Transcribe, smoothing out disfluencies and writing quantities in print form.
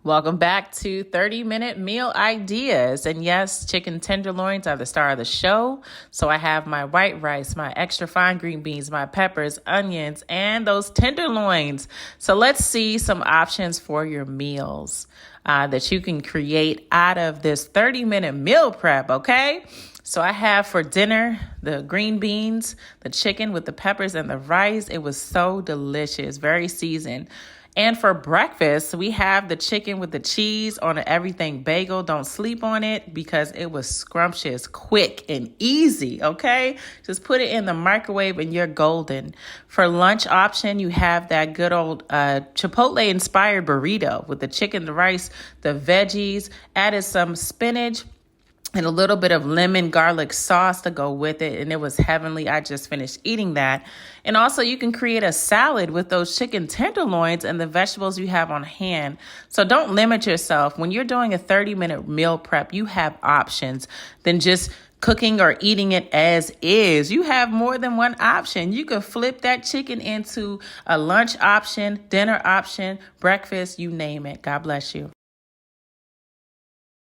Welcome back to 30-minute meal ideas. And yes, chicken tenderloins are the star of the show. So I have my white rice, my extra fine green beans, my peppers, onions, and those tenderloins. So let's see some options for your meals that you can create out of this 30-minute meal prep, okay? So I have for dinner the green beans, the chicken with the peppers and the rice. It was so delicious, very seasoned. And for breakfast, we have the chicken with the cheese on an everything bagel. Don't sleep on it because it was scrumptious, quick, and easy, okay? Just put it in the microwave and you're golden. For lunch option, you have that good old Chipotle-inspired burrito with the chicken, the rice, the veggies, added some spinach, and a little bit of lemon garlic sauce to go with it. And it was heavenly. I just finished eating that. And also you can create a salad with those chicken tenderloins and the vegetables you have on hand. So don't limit yourself. When you're doing a 30-minute meal prep, you have options than just cooking or eating it as is. You have more than one option. You can flip that chicken into a lunch option, dinner option, breakfast, you name it. God bless you.